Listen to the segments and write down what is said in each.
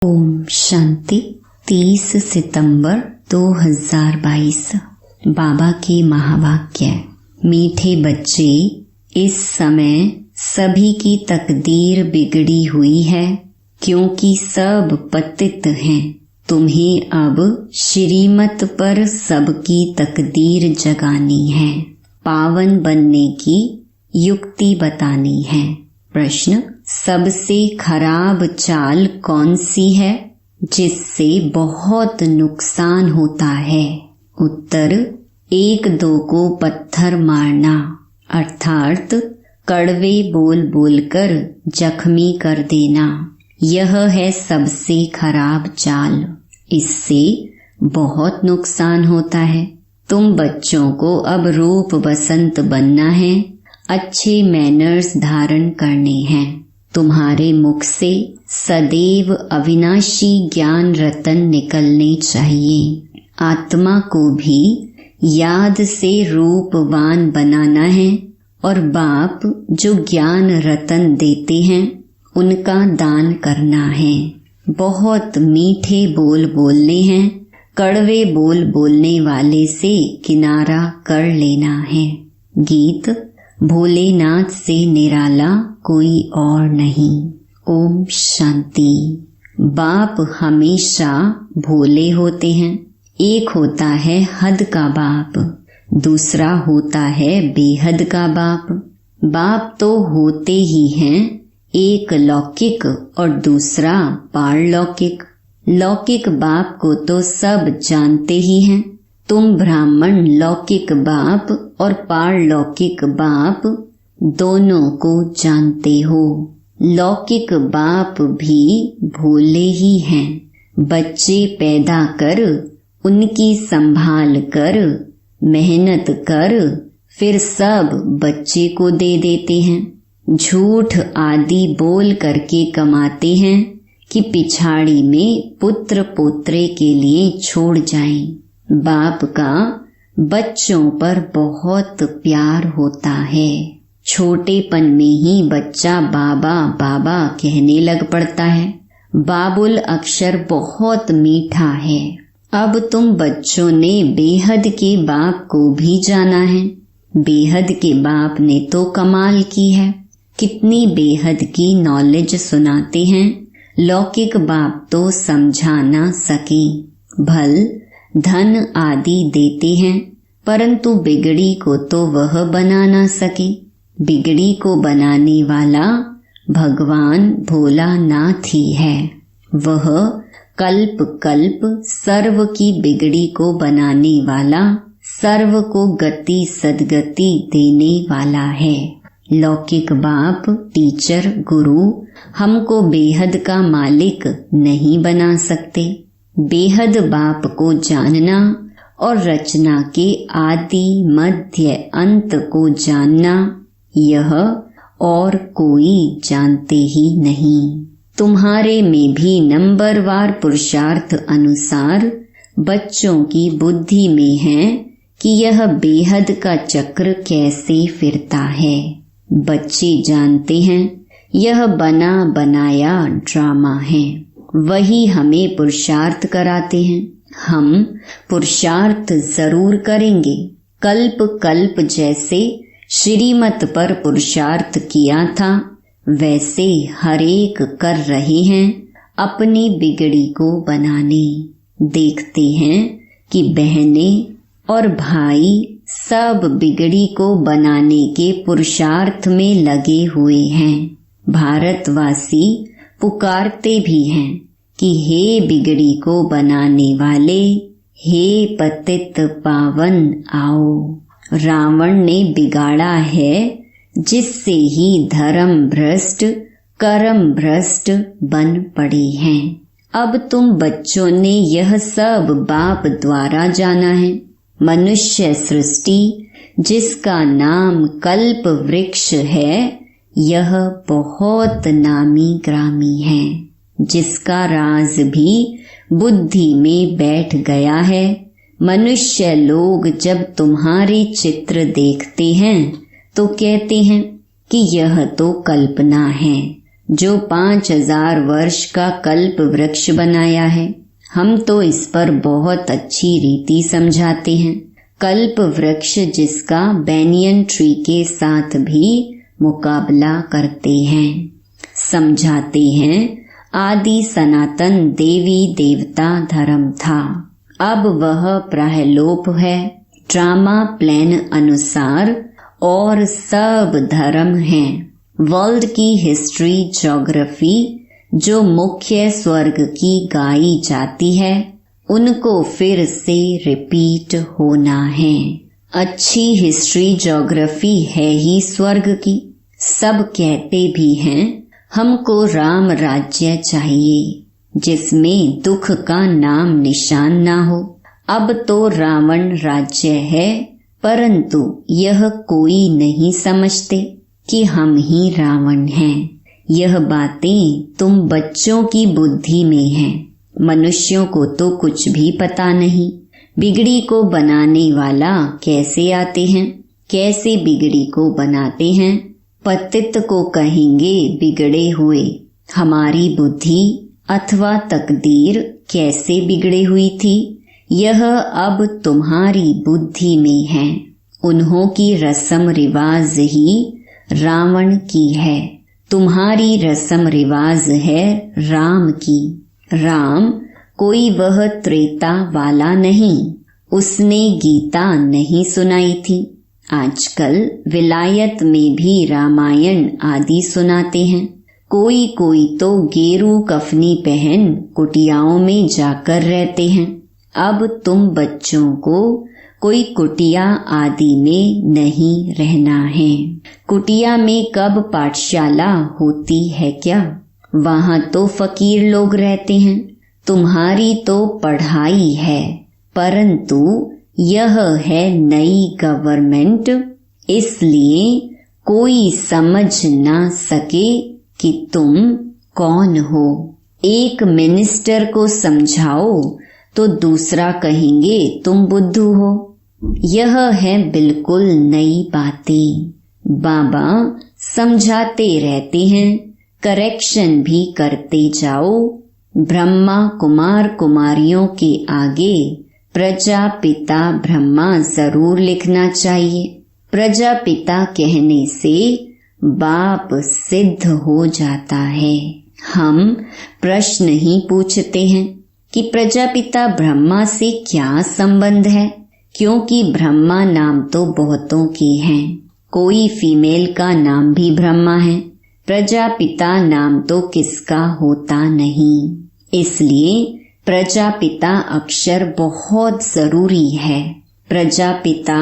ओम शांति। 30 सितंबर 2022। बाबा के महावाक्य। मीठे बच्चे, इस समय सभी की तकदीर बिगड़ी हुई है क्योंकि सब पतित हैं। तुम्हें अब श्रीमत पर सबकी तकदीर जगानी है, पावन बनने की युक्ति बतानी है। प्रश्न: सबसे खराब चाल कौन सी है जिससे बहुत नुकसान होता है? उत्तर: 1-2 को पत्थर मारना, अर्थात कड़वे बोल बोलकर जख्मी कर देना। यह है सबसे खराब चाल। इससे बहुत नुकसान होता है। तुम बच्चों को अब रूप बसंत बनना है, अच्छे मैनर्स धारण करने हैं। तुम्हारे मुख से सदैव अविनाशी ज्ञान रतन निकलने चाहिए। आत्मा को भी याद से रूपवान बनाना है और बाप जो ज्ञान रतन देते हैं उनका दान करना है। बहुत मीठे बोल बोलने हैं, कड़वे बोल बोलने वाले से किनारा कर लेना है। गीत: भोलेनाथ से निराला कोई और नहीं। ओम शांति। बाप हमेशा भोले होते हैं। एक होता है हद का बाप, दूसरा होता है बेहद का बाप। बाप तो होते ही हैं, एक लौकिक और दूसरा पारलौकिक। लौकिक बाप को तो सब जानते ही हैं। तुम ब्राह्मण लौकिक बाप और पारलौकिक बाप दोनों को जानते हो। लौकिक बाप भी भोले ही हैं। बच्चे पैदा कर, उनकी संभाल कर, मेहनत कर, फिर सब बच्चे को दे देते हैं। झूठ आदि बोल करके कमाते हैं कि पिछाड़ी में पुत्र पोत्रे के लिए छोड़ जाएं। बाप का बच्चों पर बहुत प्यार होता है। छोटेपन में ही बच्चा बाबा बाबा कहने लग पड़ता है। बाबुल अक्षर बहुत मीठा है। अब तुम बच्चों ने बेहद के बाप को भी जाना है। बेहद के बाप ने तो कमाल की है, कितनी बेहद की नॉलेज सुनाते हैं। लौकिक बाप तो समझा ना सके। भल धन आदि देते हैं, परंतु बिगड़ी को तो वह बना ना सके। बिगड़ी को बनाने वाला भगवान भोलानाथ ही है। वह कल्प कल्प सर्व की बिगड़ी को बनाने वाला, सर्व को गति सद्गति देने वाला है। लौकिक बाप, टीचर, गुरु हमको बेहद का मालिक नहीं बना सकते। बेहद बाप को जानना और रचना के आदि मध्य अंत को जानना, यह और कोई जानते ही नहीं। तुम्हारे में भी नंबरवार पुरुषार्थ अनुसार बच्चों की बुद्धि में है कि यह बेहद का चक्र कैसे फिरता है। बच्चे जानते हैं यह बना बनाया ड्रामा है। वही हमें पुरुषार्थ कराते हैं। हम पुरुषार्थ जरूर करेंगे। कल्प कल्प जैसे श्रीमत पर पुरुषार्थ किया था, वैसे हरेक कर रहे हैं अपनी बिगड़ी को बनाने। देखते हैं कि बहनें और भाई सब बिगड़ी को बनाने के पुरुषार्थ में लगे हुए हैं। भारतवासी पुकारते भी हैं कि हे बिगड़ी को बनाने वाले, हे पतित पावन आओ। रावण ने बिगाड़ा है, जिससे ही धर्म भ्रष्ट कर्म भ्रष्ट बन पड़े हैं। अब तुम बच्चों ने यह सब बाप द्वारा जाना है। मनुष्य सृष्टि जिसका नाम कल्प वृक्ष है, यह बहुत नामी ग्रामी है, जिसका राज भी बुद्धि में बैठ गया है। मनुष्य लोग जब तुम्हारे चित्र देखते हैं तो कहते हैं कि यह तो कल्पना है। जो 5000 वर्ष का कल्प वृक्ष बनाया है। हम तो इस पर बहुत अच्छी रीति समझाते हैं। कल्प वृक्ष जिसका बैनियन ट्री के साथ भी मुकाबला करते हैं। समझाते हैं आदि सनातन देवी देवता धर्म था, अब वह प्रायलोप है। ड्रामा प्लान अनुसार और सब धर्म हैं। वर्ल्ड की हिस्ट्री ज्योग्राफी जो मुख्य स्वर्ग की गाई जाती है, उनको फिर से रिपीट होना है। अच्छी हिस्ट्री ज्योग्राफी है ही स्वर्ग की। सब कहते भी हैं हमको राम राज्य चाहिए, जिसमें दुख का नाम निशान ना हो। अब तो रावण राज्य है, परंतु यह कोई नहीं समझते कि हम ही रावण हैं। यह बातें तुम बच्चों की बुद्धि में हैं। मनुष्यों को तो कुछ भी पता नहीं। बिगड़ी को बनाने वाला कैसे आते हैं, कैसे बिगड़ी को बनाते हैं। पतित को कहेंगे बिगड़े हुए। हमारी बुद्धि अथवा तकदीर कैसे बिगड़ी हुई थी, यह अब तुम्हारी बुद्धि में है। उन्हों की रस्म रिवाज ही रावण की है, तुम्हारी रस्म रिवाज है राम की। राम कोई वह त्रेता वाला नहीं, उसने गीता नहीं सुनाई थी। आजकल विलायत में भी रामायण आदि सुनाते हैं। कोई कोई तो गेरू कफनी पहन कुटियाओं में जाकर रहते हैं। अब तुम बच्चों को कोई कुटिया आदि में नहीं रहना है। कुटिया में कब पाठशाला होती है क्या? वहाँ तो फकीर लोग रहते हैं। तुम्हारी तो पढ़ाई है, परंतु यह है नई गवर्नमेंट, इसलिए कोई समझ ना सके कि तुम कौन हो। एक मिनिस्टर को समझाओ तो दूसरा कहेंगे तुम बुद्धू हो। यह है बिल्कुल नई बातें। बाबा समझाते रहते हैं, करेक्शन भी करते जाओ। ब्रह्मा कुमार कुमारियों के आगे प्रजापिता ब्रह्मा जरूर लिखना चाहिए। प्रजापिता कहने से बाप सिद्ध हो जाता है। हम प्रश्न ही पूछते हैं कि प्रजापिता ब्रह्मा से क्या संबंध है, क्योंकि ब्रह्मा नाम तो बहुतों के हैं। कोई फीमेल का नाम भी ब्रह्मा है। प्रजापिता नाम तो किसका होता नहीं। इसलिए प्रजापिता अक्षर बहुत जरूरी है। प्रजापिता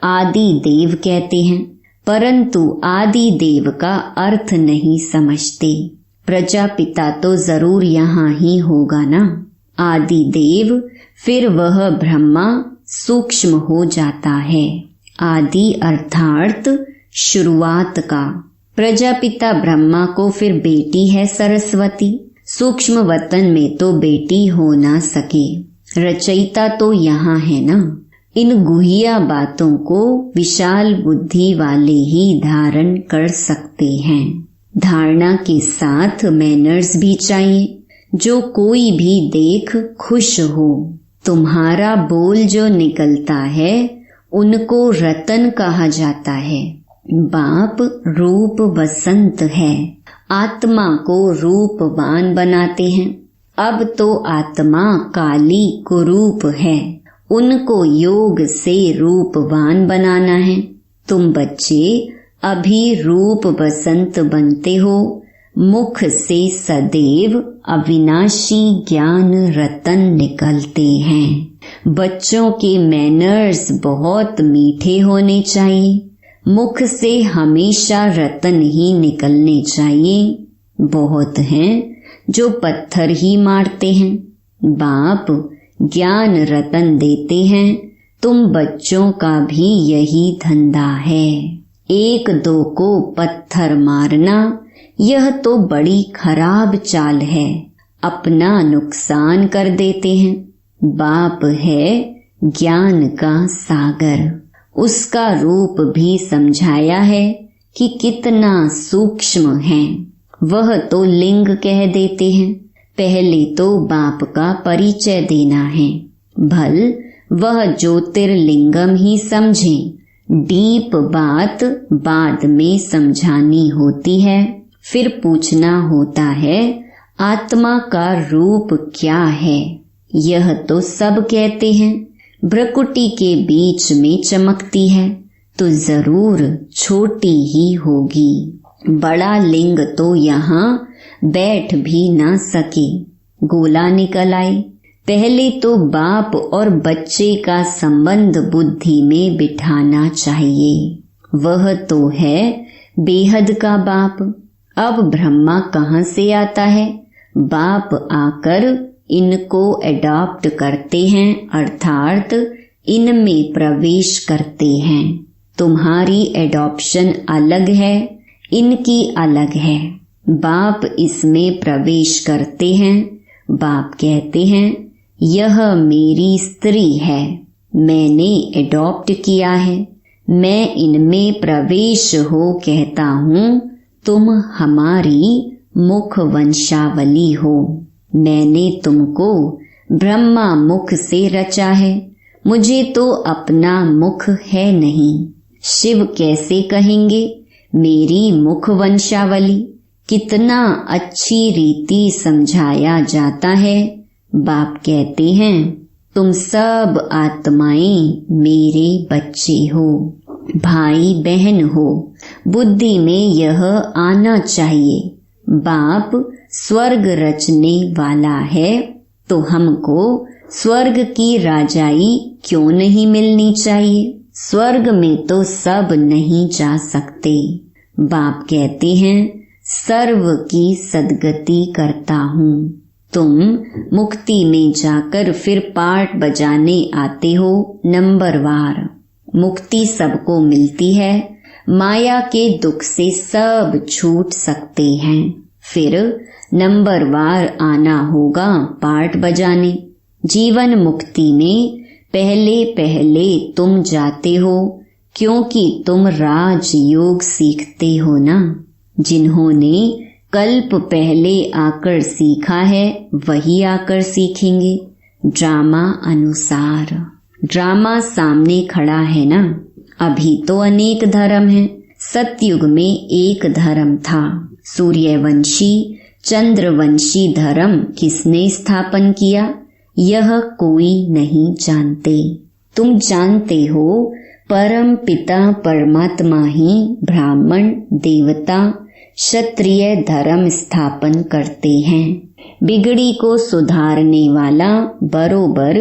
आदि देव कहते हैं, परंतु आदि देव का अर्थ नहीं समझते। प्रजापिता तो जरूर यहाँ ही होगा ना। आदि देव फिर वह ब्रह्मा सूक्ष्म हो जाता है। आदि अर्थात शुरुआत का। प्रजापिता ब्रह्मा को फिर बेटी है सरस्वती। सूक्ष्म वतन में तो बेटी हो ना सके। रचयिता तो यहाँ है ना। इन गुहिया बातों को विशाल बुद्धि वाले ही धारण कर सकते हैं। धारणा के साथ मैनर्स भी चाहिए, जो कोई भी देख खुश हो। तुम्हारा बोल जो निकलता है उनको रतन कहा जाता है। बाप रूप वसंत है, आत्मा को रूपवान बनाते हैं। अब तो आत्मा काली कुरूप है, उनको योग से रूपवान बनाना है। तुम बच्चे अभी रूप वसंत बनते हो। मुख से सदैव अविनाशी ज्ञान रतन निकलते हैं। बच्चों के मैनर्स बहुत मीठे होने चाहिए। मुख से हमेशा रतन ही निकलने चाहिए। बहुत हैं जो पत्थर ही मारते हैं। बाप ज्ञान रतन देते हैं। तुम बच्चों का भी यही धंधा है। एक दो को पत्थर मारना यह तो बड़ी खराब चाल है। अपना नुकसान कर देते हैं। बाप है ज्ञान का सागर। उसका रूप भी समझाया है कि कितना सूक्ष्म है। वह तो लिंग कह देते हैं। पहले तो बाप का परिचय देना है। भल वह ज्योतिर्लिंगम ही समझें। डीप बात बाद में समझानी होती है। फिर पूछना होता है आत्मा का रूप क्या है। यह तो सब कहते हैं भ्रकुटी के बीच में चमकती है तो जरूर छोटी ही होगी। बड़ा लिंग तो यहाँ बैठ भी ना सके। गोला निकल आई। पहले तो बाप और बच्चे का संबंध बुद्धि में बिठाना चाहिए। वह तो है बेहद का बाप। अब ब्रह्मा कहाँ से आता है? बाप आकर इनको एडॉप्ट करते हैं, अर्थात इनमें प्रवेश करते हैं। तुम्हारी एडॉप्शन अलग है, इनकी अलग है। बाप इसमें प्रवेश करते हैं। बाप कहते हैं यह मेरी स्त्री है, मैंने एडॉप्ट किया है, मैं इनमें प्रवेश हो कहता हूँ। तुम हमारी मुख वंशावली हो। मैंने तुमको ब्रह्मा मुख से रचा है। मुझे तो अपना मुख है नहीं। शिव कैसे कहेंगे मेरी मुख वंशावली? कितना अच्छी रीति समझाया जाता है। बाप कहते हैं तुम सब आत्माएं मेरे बच्चे हो, भाई बहन हो। बुद्धि में यह आना चाहिए। बाप स्वर्ग रचने वाला है तो हमको स्वर्ग की राजाई क्यों नहीं मिलनी चाहिए? स्वर्ग में तो सब नहीं जा सकते। बाप कहते हैं सर्व की सद्गति करता हूँ। तुम मुक्ति में जाकर फिर पार्ट बजाने आते हो नंबरवार। मुक्ति सबको मिलती है। माया के दुख से सब छूट सकते हैं। फिर नंबरवार आना होगा पार्ट बजाने। जीवन मुक्ति में पहले पहले तुम जाते हो क्योंकि तुम राजयोग सीखते हो ना। जिन्होंने कल्प पहले आकर सीखा है वही आकर सीखेंगे ड्रामा अनुसार। ड्रामा सामने खड़ा है ना। अभी तो अनेक धर्म हैं। सतयुग में एक धर्म था। सूर्यवंशी चंद्रवंशी धर्म किसने स्थापन किया यह कोई नहीं जानते। तुम जानते हो परम पिता परमात्मा ही ब्राह्मण देवता क्षत्रिय धर्म स्थापन करते हैं। बिगड़ी को सुधारने वाला बरोबर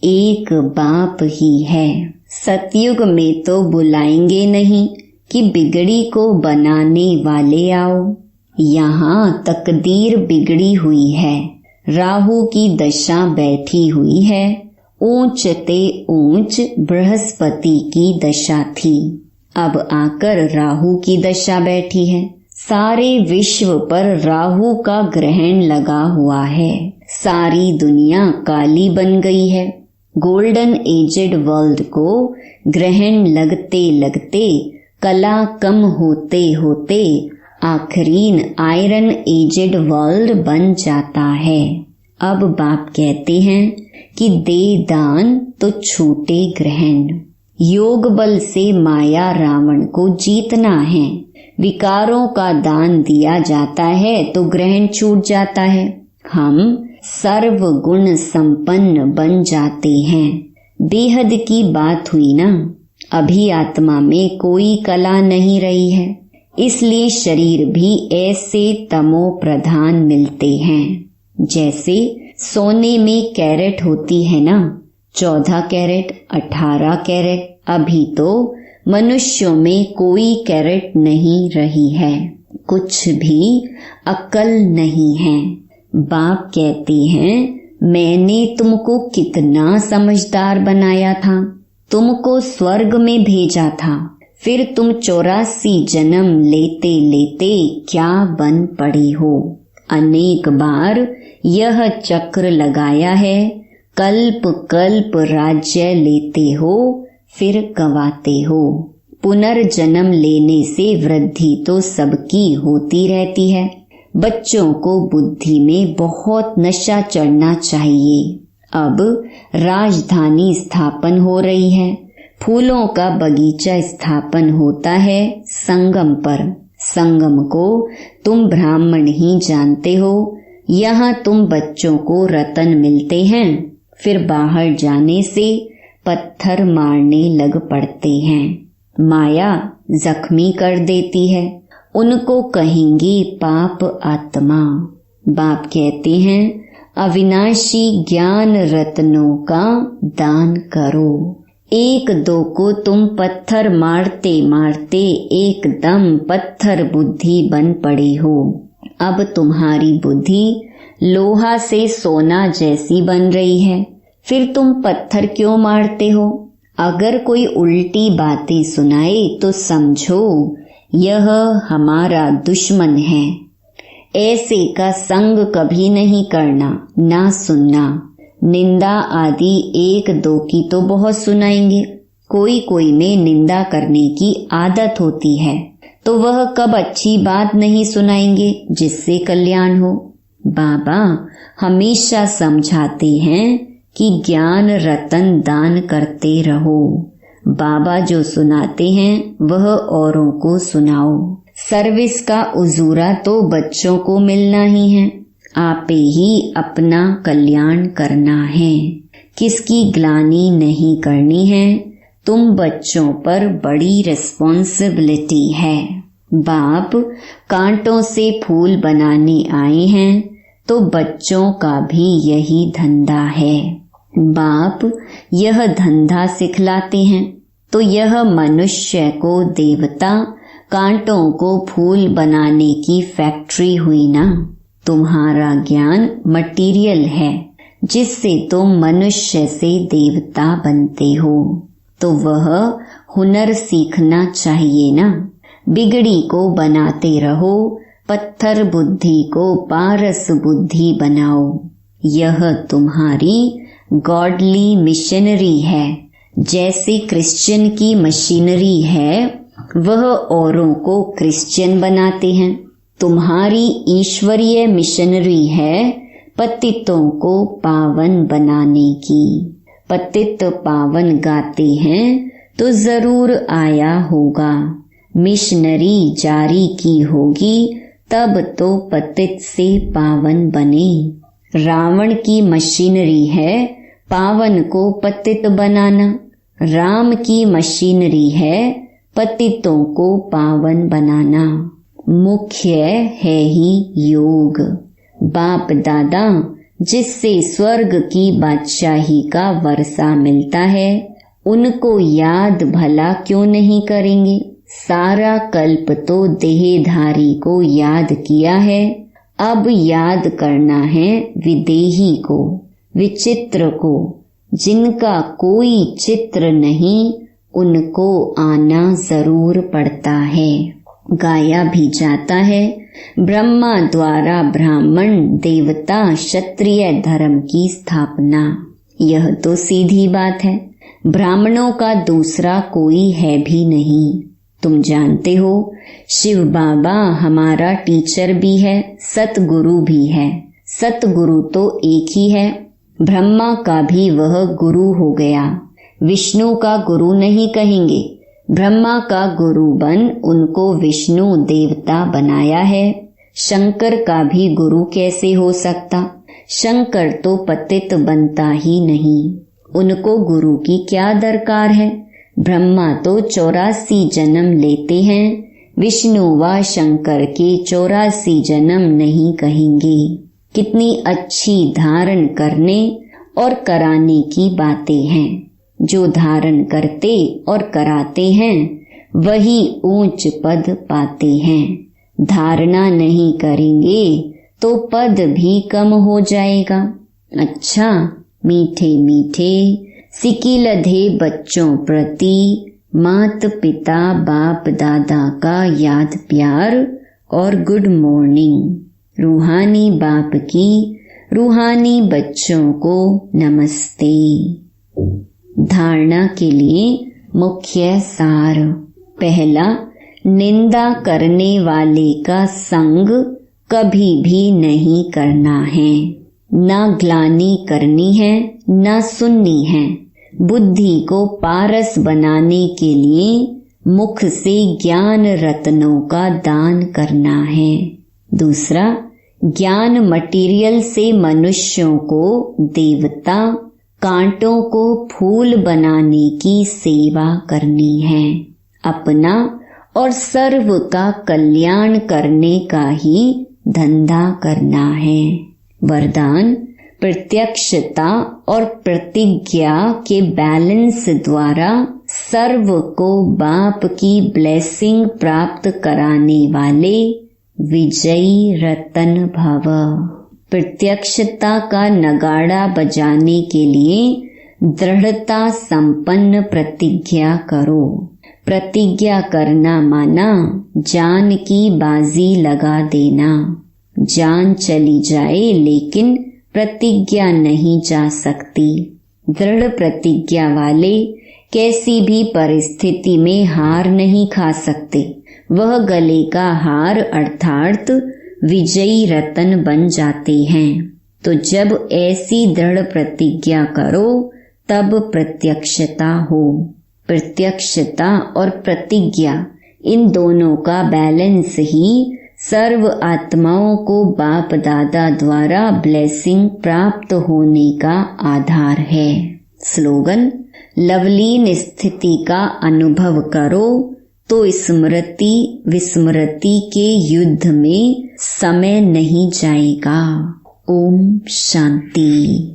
एक बाप ही है। सतयुग में तो बुलाएंगे नहीं कि बिगड़ी को बनाने वाले आओ। यहाँ तकदीर बिगड़ी हुई है। राहु की दशा बैठी हुई है। ऊंच ते ऊंच बृहस्पति की दशा थी। अब आकर राहु की दशा बैठी है। सारे विश्व पर राहु का ग्रहण लगा हुआ है। सारी दुनिया काली बन गई है। गोल्डन एजेड वर्ल्ड को ग्रहण लगते लगते कला कम होते होते आखरीन आयरन एजेड वर्ल्ड बन जाता है। अब बाप कहते हैं कि दे दान तो छूटे ग्रहण। योग बल से माया रावण को जीतना है। विकारों का दान दिया जाता है तो ग्रहण छूट जाता है। हम सर्व गुण संपन्न बन जाते हैं। बेहद की बात हुई ना। अभी आत्मा में कोई कला नहीं रही है, इसलिए शरीर भी ऐसे तमो प्रधान मिलते हैं। जैसे सोने में कैरेट होती है ना, 14 कैरेट 18 कैरेट। अभी तो मनुष्यों में कोई कैरेट नहीं रही है, कुछ भी अक्ल नहीं है। बाप कहते हैं मैंने तुमको कितना समझदार बनाया था, तुमको स्वर्ग में भेजा था, फिर तुम 84 जन्म लेते लेते क्या बन पड़ी हो। अनेक बार यह चक्र लगाया है। कल्प कल्प राज्य लेते हो फिर गवाते हो। पुनर्जन्म लेने से वृद्धि तो सबकी होती रहती है। बच्चों को बुद्धि में बहुत नशा चढ़ना चाहिए। अब राजधानी स्थापन हो रही है, फूलों का बगीचा स्थापन होता है संगम पर। संगम को तुम ब्राह्मण ही जानते हो। यहाँ तुम बच्चों को रतन मिलते हैं, फिर बाहर जाने से पत्थर मारने लग पड़ते हैं। माया जख्मी कर देती है, उनको कहेंगे पाप आत्मा। बाप कहते हैं अविनाशी ज्ञान रत्नों का दान करो। एक दो को तुम पत्थर मारते मारते एकदम पत्थर बुद्धि बन पड़े हो। अब तुम्हारी बुद्धि लोहा से सोना जैसी बन रही है, फिर तुम पत्थर क्यों मारते हो? अगर कोई उल्टी बातें सुनाए तो समझो यह हमारा दुश्मन है। ऐसे का संग कभी नहीं करना, ना सुनना। निंदा आदि एक दो की तो बहुत सुनाएंगे, कोई कोई में निंदा करने की आदत होती है, तो वह कब अच्छी बात नहीं सुनाएंगे जिससे कल्याण हो। बाबा हमेशा समझाते हैं कि ज्ञान रतन दान करते रहो। बाबा जो सुनाते हैं वह औरों को सुनाओ। सर्विस का उजूरा तो बच्चों को मिलना ही है, आपे ही अपना कल्याण करना है, किसकी ग्लानि नहीं करनी है। तुम बच्चों पर बड़ी रिस्पॉन्सिबिलिटी है। बाप कांटों से फूल बनाने आए हैं, तो बच्चों का भी यही धंधा है। बाप यह धंधा सिखलाते हैं, तो यह मनुष्य को देवता, कांटों को फूल बनाने की फैक्ट्री हुई ना। तुम्हारा ज्ञान मटीरियल है, जिससे तुम मनुष्य से देवता बनते हो, तो वह हुनर सीखना चाहिए ना। बिगड़ी को बनाते रहो, पत्थर बुद्धि को पारस बुद्धि बनाओ। यह तुम्हारी गॉडली मिशनरी है। जैसे क्रिश्चियन की मशीनरी है, वह औरों को क्रिश्चियन बनाते हैं। तुम्हारी ईश्वरीय मिशनरी है पतितों को पावन बनाने की। पतित पावन गाते हैं तो जरूर आया होगा। मिशनरी जारी की होगी तब तो पतित से पावन बने। रावण की मशीनरी है पावन को पतित बनाना। राम की मशीनरी है पतितों को पावन बनाना। मुख्य है ही योग। बाप दादा जिससे स्वर्ग की बादशाही का वर्षा मिलता है, उनको याद भला क्यों नहीं करेंगे। सारा कल्प तो देहधारी को याद किया है, अब याद करना है विदेही को, विचित्र को। जिनका कोई चित्र नहीं उनको आना जरूर पड़ता है। गाया भी जाता है, ब्रह्मा द्वारा ब्राह्मण देवता क्षत्रिय धर्म की स्थापना। यह तो सीधी बात है, ब्राह्मणों का दूसरा कोई है भी नहीं। तुम जानते हो शिव बाबा हमारा टीचर भी है, सतगुरु भी है। सतगुरु तो एक ही है, ब्रह्मा का भी वह गुरु हो गया। विष्णु का गुरु नहीं कहेंगे, ब्रह्मा का गुरु बन उनको विष्णु देवता बनाया है। शंकर का भी गुरु कैसे हो सकता? शंकर तो पतित बनता ही नहीं, उनको गुरु की क्या दरकार है। ब्रह्मा तो 84 जन्म लेते हैं, विष्णु व शंकर के 84 जन्म नहीं कहेंगे। कितनी अच्छी धारण करने और कराने की बातें हैं। जो धारण करते और कराते हैं वही ऊंच पद पाते हैं। धारणा नहीं करेंगे तो पद भी कम हो जाएगा। अच्छा, मीठे मीठे सिकिलधे बच्चों प्रति मात पिता बाप दादा का याद प्यार और गुड मॉर्निंग। रूहानी बाप की रूहानी बच्चों को नमस्ते। धारणा के लिए मुख्य सार। पहला, निंदा करने वाले का संग कभी भी नहीं करना है। ना ग्लानि करनी है, ना सुननी है। बुद्धि को पारस बनाने के लिए मुख से ज्ञान रत्नों का दान करना है। दूसरा, ज्ञान मटीरियल से मनुष्यों को देवता, कांटों को फूल बनाने की सेवा करनी है। अपना और सर्व का कल्याण करने का ही धंधा करना है। वरदान, प्रत्यक्षता और प्रतिज्ञा के बैलेंस द्वारा सर्व को बाप की ब्लेसिंग प्राप्त कराने वाले विजयी रतन भव। प्रत्यक्षता का नगाड़ा बजाने के लिए दृढ़ता संपन्न प्रतिज्ञा करो। प्रतिज्ञा करना माना जान की बाजी लगा देना। जान चली जाए लेकिन प्रतिज्ञा नहीं जा सकती। दृढ़ प्रतिज्ञा वाले कैसी भी परिस्थिति में हार नहीं खा सकते। वह गले का हार अर्थात विजयी रतन बन जाते हैं। तो जब ऐसी दृढ़ प्रतिज्ञा करो तब प्रत्यक्षता हो। प्रत्यक्षता और प्रतिज्ञा, इन दोनों का बैलेंस ही सर्व आत्माओं को बाप दादा द्वारा ब्लेसिंग प्राप्त होने का आधार है। स्लोगन, लवलीन स्थिति का अनुभव करो तो स्मृति विस्मृति के युद्ध में समय नहीं जाएगा। ओम शांति।